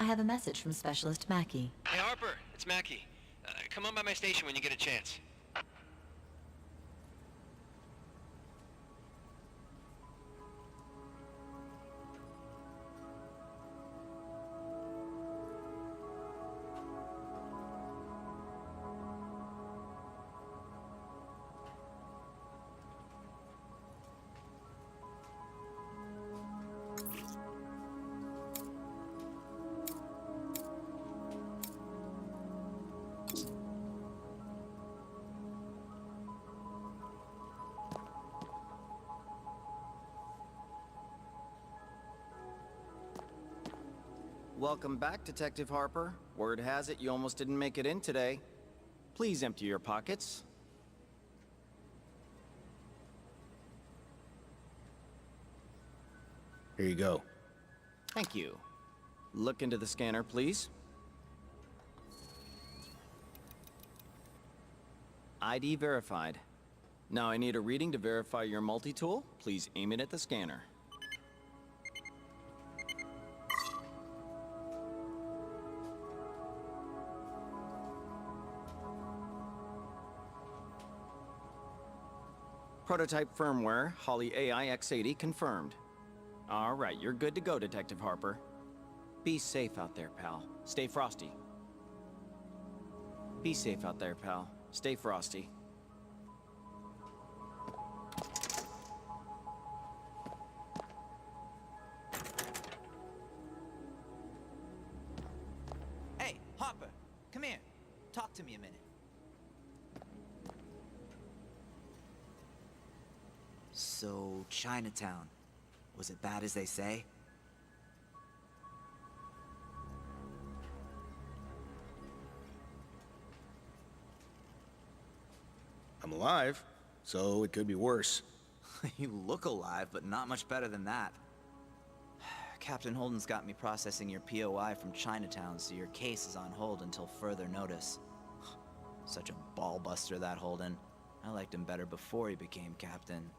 have a message from Specialist Mackey. Hey Harper, it's Mackie. Come on by my station when you get a chance. Welcome back, Detective Harper. Word has it you almost didn't make it in today. Please empty your pockets. Here you go. Thank you. Look into the scanner, please. ID verified. Now I need a reading to verify your multi-tool. Please aim it at the scanner. Prototype firmware, Holly AI X80 confirmed. All right, you're good to go, Detective Harper. Be safe out there, pal. Stay frosty. Be safe out there, pal. Stay frosty. Hey, Hopper, come here. Talk to me a minute. So, Chinatown. Was it bad as they say? I'm alive, so it could be worse. You look alive, but not much better than that. Captain Holden's got me processing your POI from Chinatown, so your case is on hold until further notice. Such a ball buster, that Holden. I liked him better before he became captain.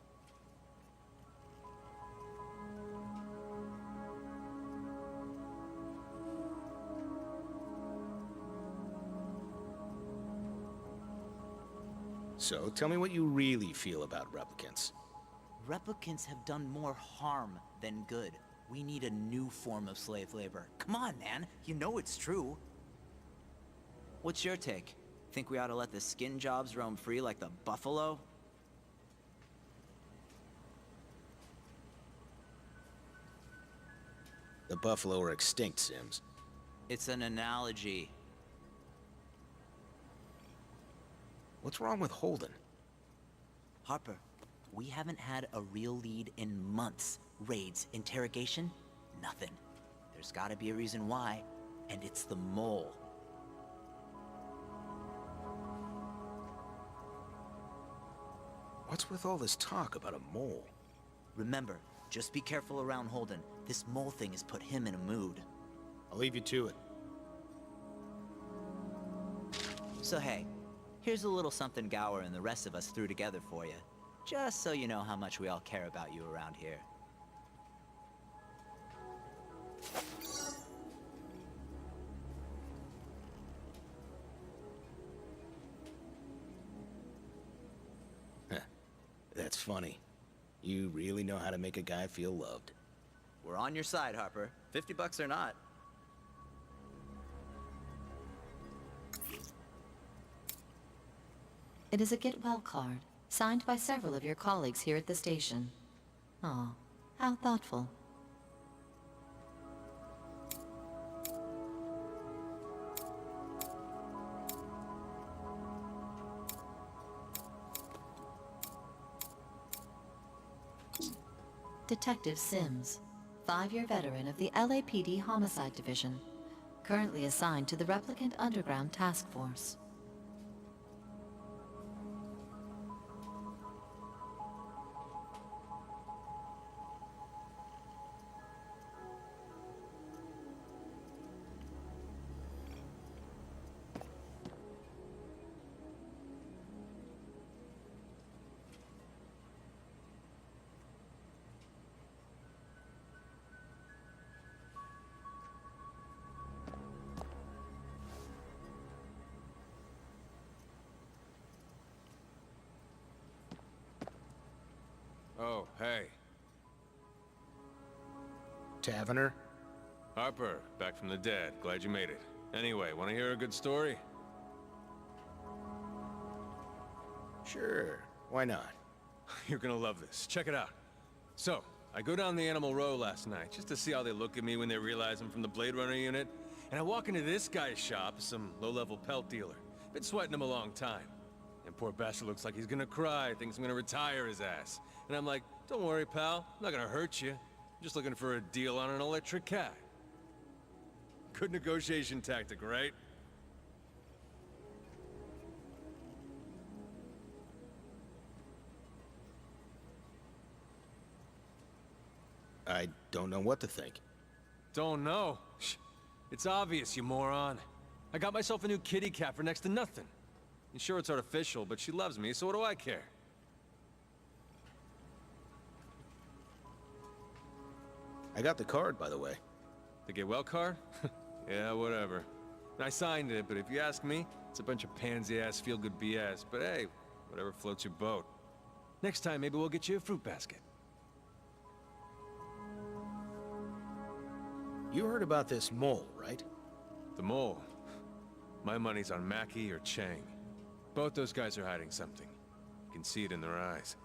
So, tell me what you really feel about replicants. Replicants have done more harm than good. We need a new form of slave labor. Come on, man. You know it's true. What's your take? Think we ought to let the skin jobs roam free like the buffalo? The buffalo are extinct, Sims. It's an analogy. What's wrong with Holden? Harper, we haven't had a real lead in months. Raids, interrogation, nothing. There's gotta be a reason why, and it's the mole. What's with all this talk about a mole? Remember, just be careful around Holden. This mole thing has put him in a mood. I'll leave you to it. So hey, here's a little something Gower and the rest of us threw together for you. Just so you know how much we all care about you around here. That's funny. You really know how to make a guy feel loved. We're on your side, Harper. $50 or not. It is a get well card, signed by several of your colleagues here at the station. Aw, how thoughtful. Detective Sims, 5-year veteran of the LAPD Homicide Division, currently assigned to the Replicant Underground Task Force. Oh, hey. Taverner? Harper, back from the dead. Glad you made it. Anyway, want to hear a good story? Sure, why not? You're gonna love this. Check it out. So, I go down the Animal Row last night, just to see how they look at me when they realize I'm from the Blade Runner unit. And I walk into this guy's shop, some low-level pelt dealer. Been sweating him a long time. And poor bastard looks like he's gonna cry, thinks I'm gonna retire his ass. And I'm like, don't worry, pal. I'm not gonna hurt you. I'm just looking for a deal on an electric cat. Good negotiation tactic, right? I don't know what to think. Don't know. It's obvious, you moron. I got myself a new kitty cat for next to nothing. And sure, it's artificial, but she loves me, so what do I care? I got the card, by the way. The get well card? Yeah, whatever. I signed it, but if you ask me, it's a bunch of pansy-ass feel-good BS. But hey, whatever floats your boat. Next time, maybe we'll get you a fruit basket. You heard about this mole, right? The mole. My money's on Mackie or Chang. Both those guys are hiding something. You can see it in their eyes.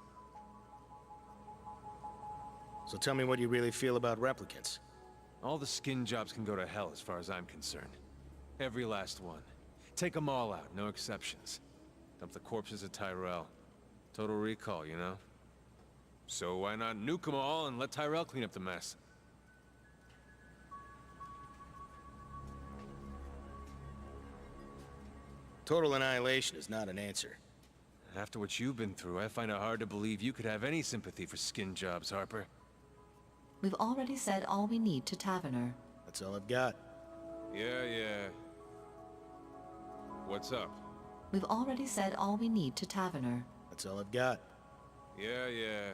So tell me what you really feel about replicants. All the skin jobs can go to hell as far as I'm concerned. Every last one. Take them all out, no exceptions. Dump the corpses of Tyrell. Total recall, you know? So why not nuke them all and let Tyrell clean up the mess? Total annihilation is not an answer. After what you've been through, I find it hard to believe you could have any sympathy for skin jobs, Harper. We've already said all we need to Taverner. That's all I've got. Yeah. What's up? We've already said all we need to Taverner. That's all I've got. Yeah.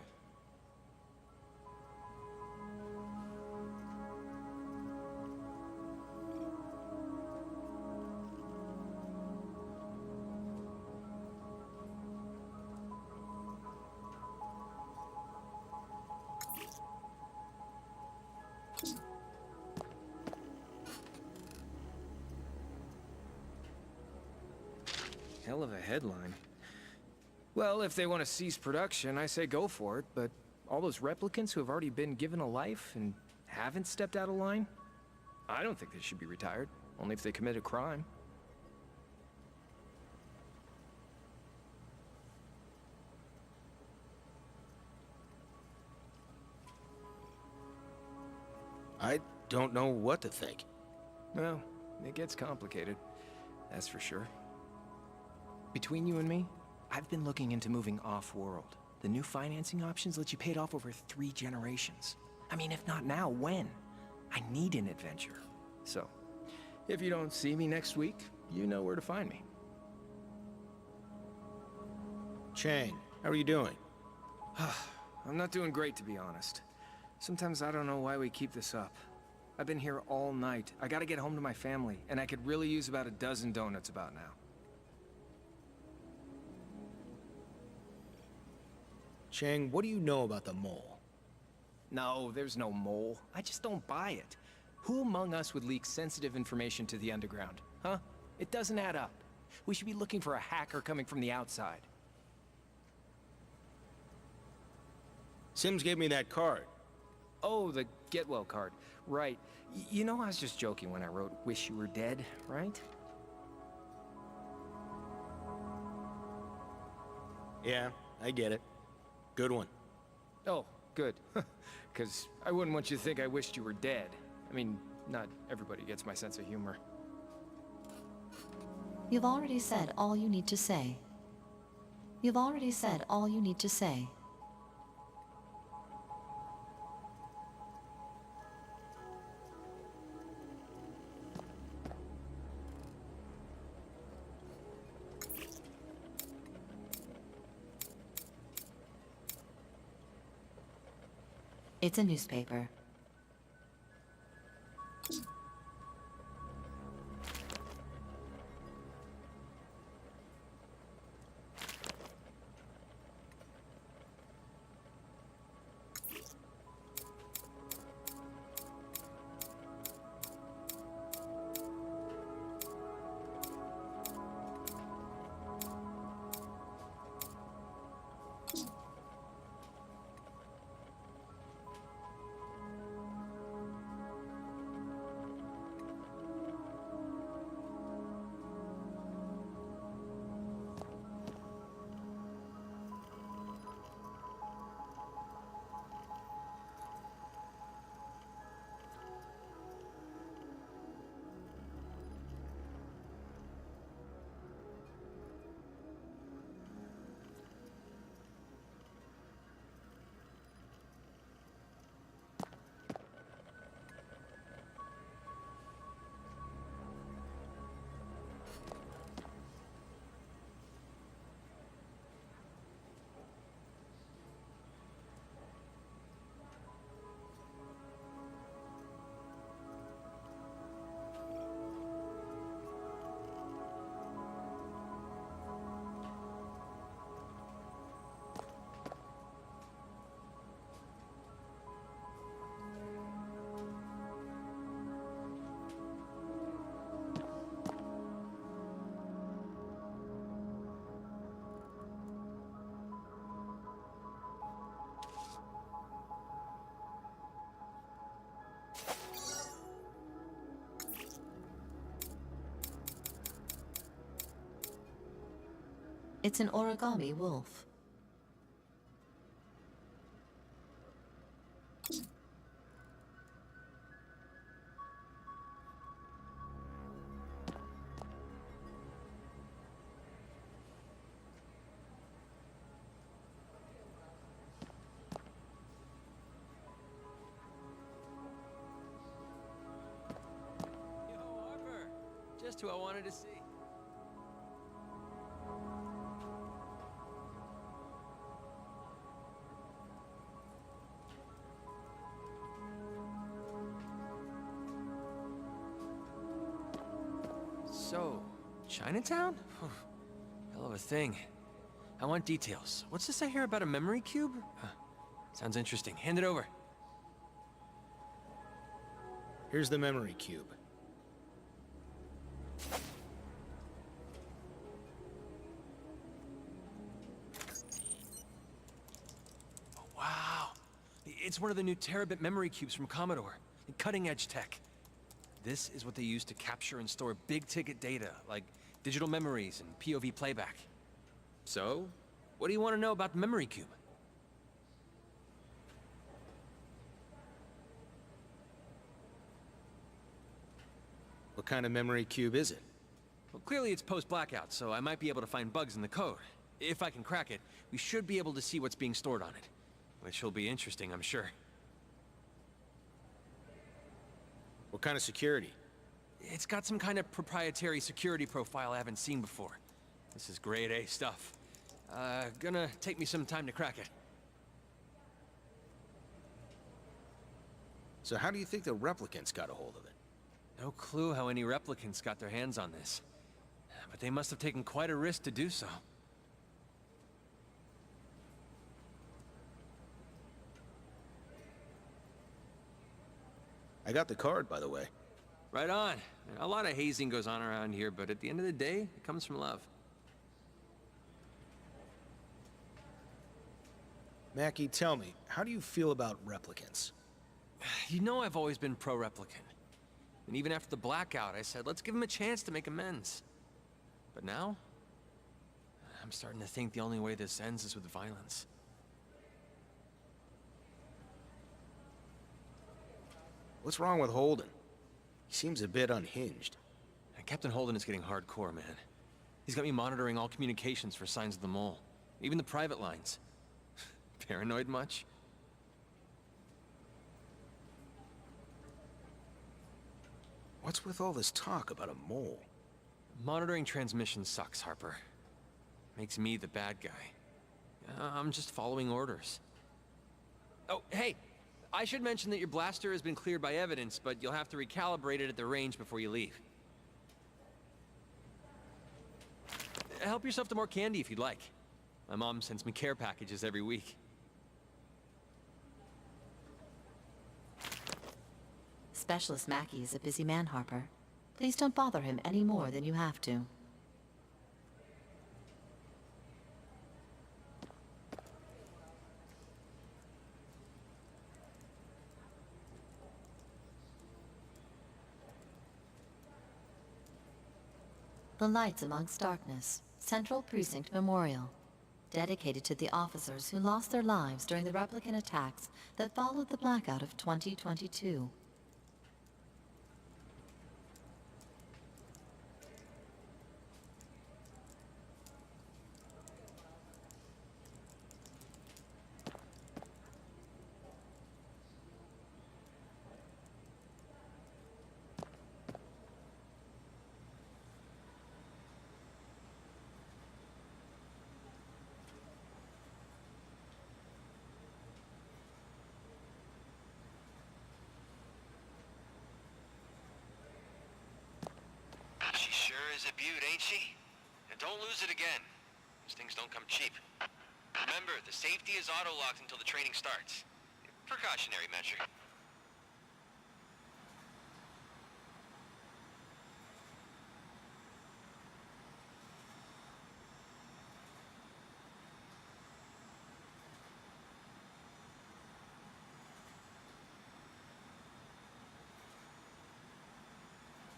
Hell of a headline. Well, if they want to cease production, I say go for it, but all those replicants who have already been given a life and haven't stepped out of line? I don't think they should be retired, only if they commit a crime. I don't know what to think. Well, it gets complicated, that's for sure. Between you and me, I've been looking into moving off-world. The new financing options let you pay it off over 3 generations. I mean, if not now, when? I need an adventure. So, if you don't see me next week, you know where to find me. Chang, how are you doing? I'm not doing great, to be honest. Sometimes I don't know why we keep this up. I've been here all night. I gotta get home to my family, and I could really use about a dozen donuts about now. Chang, what do you know about the mole? No, there's no mole. I just don't buy it. Who among us would leak sensitive information to the underground? Huh? It doesn't add up. We should be looking for a hacker coming from the outside. Sims gave me that card. Oh, the get well card. Right. You know, I was just joking when I wrote "Wish You Were Dead," right? Yeah, I get it. Good one. Oh, good. Because I wouldn't want you to think I wished you were dead. I mean, not everybody gets my sense of humor. You've already said all you need to say. You've already said all you need to say. It's a newspaper. It's an origami wolf. Yo, Harper! Just who I wanted to see. So, Chinatown? Phew, hell of a thing. I want details. What's this I hear about a memory cube? Huh. Sounds interesting. Hand it over. Here's the memory cube. Oh, wow. It's one of the new terabit memory cubes from Commodore. Cutting-edge tech. This is what they use to capture and store big-ticket data, like digital memories and POV playback. So, what do you want to know about the memory cube? What kind of memory cube is it? Well, clearly it's post-blackout, so I might be able to find bugs in the code. If I can crack it, we should be able to see what's being stored on it. Which will be interesting, I'm sure. What kind of security? It's got some kind of proprietary security profile I haven't seen before. This is grade A stuff. Gonna take me some time to crack it. So how do you think the replicants got a hold of it? No clue how any replicants got their hands on this. But they must have taken quite a risk to do so. I got the card, by the way. Right on. A lot of hazing goes on around here, but at the end of the day, it comes from love. Mackie, tell me, how do you feel about replicants? You know I've always been pro-replicant. And even after the blackout, I said, let's give them a chance to make amends. But now, I'm starting to think the only way this ends is with violence. What's wrong with Holden? He seems a bit unhinged. And Captain Holden is getting hardcore, man. He's got me monitoring all communications for signs of the mole. Even the private lines. Paranoid much? What's with all this talk about a mole? Monitoring transmission sucks, Harper. Makes me the bad guy. I'm just following orders. Oh, hey! I should mention that your blaster has been cleared by evidence, but you'll have to recalibrate it at the range before you leave. Help yourself to more candy if you'd like. My mom sends me care packages every week. Specialist Mackie is a busy man, Harper. Please don't bother him any more than you have to. The Lights Amongst Darkness, Central Precinct Memorial. Dedicated to the officers who lost their lives during the replicant attacks that followed the blackout of 2022. She sure is a beaut, ain't she? And don't lose it again. These things don't come cheap. Remember, the safety is auto-locked until the training starts. Precautionary measure.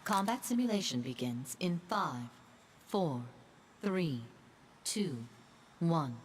Combat simulation begins in 5, 4, 3, 2, 1.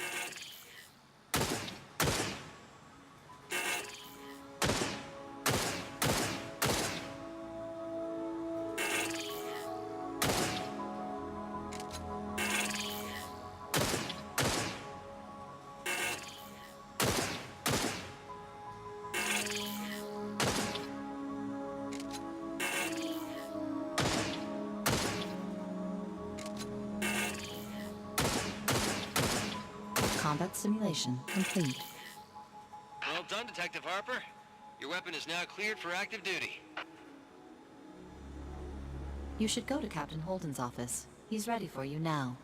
Combat simulation complete. Well done, Detective Harper. Your weapon is now cleared for active duty. You should go to Captain Holden's office. He's ready for you now.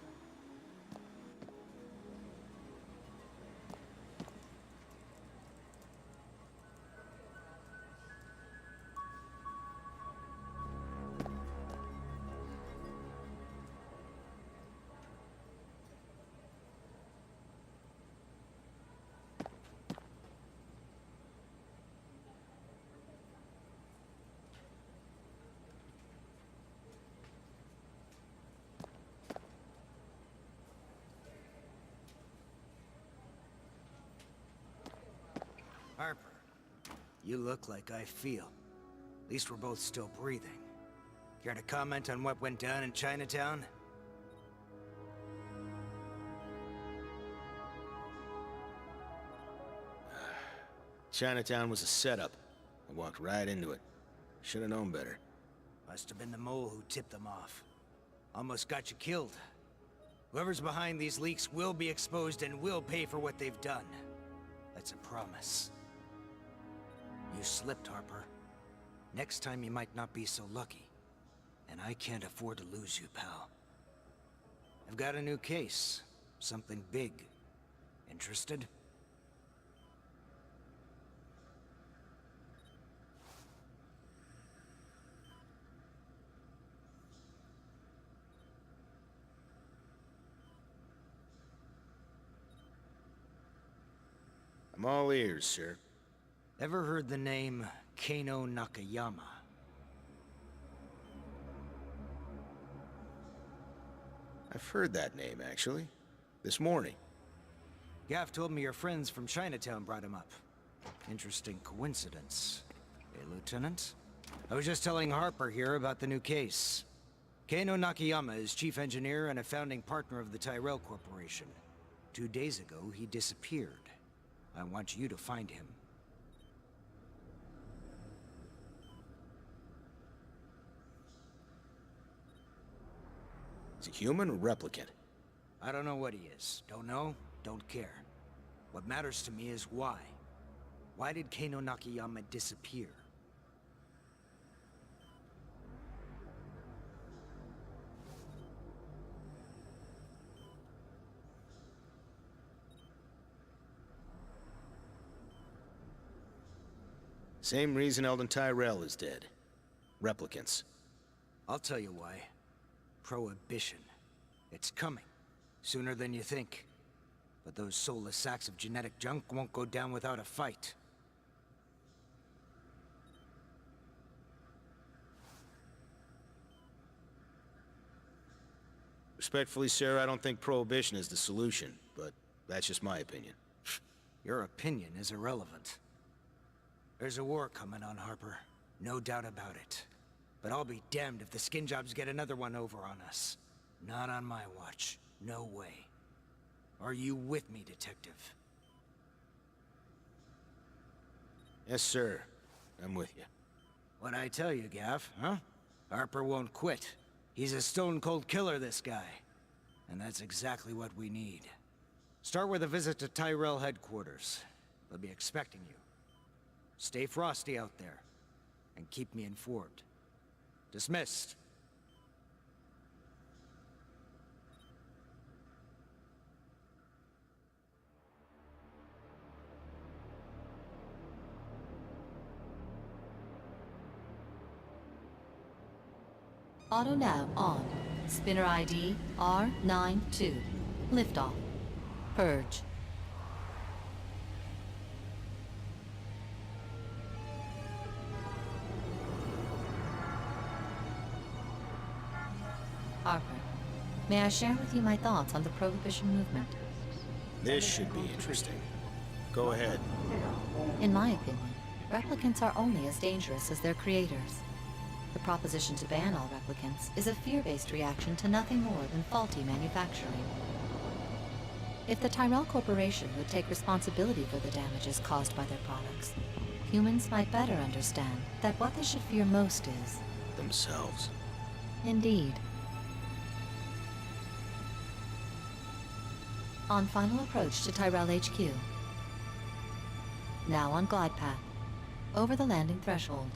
Harper, you look like I feel. At least we're both still breathing. Care to comment on what went down in Chinatown? Chinatown was a setup. I walked right into it. Should have known better. Must have been the mole who tipped them off. Almost got you killed. Whoever's behind these leaks will be exposed and will pay for what they've done. That's a promise. You slipped, Harper. Next time you might not be so lucky. And I can't afford to lose you, pal. I've got a new case. Something big. Interested? I'm all ears, sir. Ever heard the name Kano Nakayama? I've heard that name, actually. This morning. Gaff told me your friends from Chinatown brought him up. Interesting coincidence. Eh, Lieutenant? I was just telling Harper here about the new case. Kano Nakayama is chief engineer and a founding partner of the Tyrell Corporation. 2 days ago, he disappeared. I want you to find him. Is he human or replicant? I don't know what he is. Don't know, don't care. What matters to me is why. Why did Kano Nakayama disappear? Same reason Eldon Tyrell is dead. Replicants. I'll tell you why. Prohibition. It's coming. Sooner than you think. But those soulless sacks of genetic junk won't go down without a fight. Respectfully, sir, I don't think Prohibition is the solution, but that's just my opinion. Your opinion is irrelevant. There's a war coming on, Harper. No doubt about it. But I'll be damned if the skin jobs get another one over on us. Not on my watch. No way. Are you with me, Detective? Yes, sir. I'm with you. What'd I tell you, Gaff, huh? Harper won't quit. He's a stone-cold killer, this guy. And that's exactly what we need. Start with a visit to Tyrell headquarters. They'll be expecting you. Stay frosty out there, and keep me informed. Dismissed. Auto nav on. Spinner ID R92. Liftoff. Purge. Harper, May I share with you my thoughts on the Prohibition movement? This should be interesting. Go ahead. In my opinion, replicants are only as dangerous as their creators. The proposition to ban all replicants is a fear-based reaction to nothing more than faulty manufacturing. If the Tyrell Corporation would take responsibility for the damages caused by their products, humans might better understand that what they should fear most is... Themselves. Indeed. On final approach to Tyrell HQ. Now on glide path. Over the landing threshold.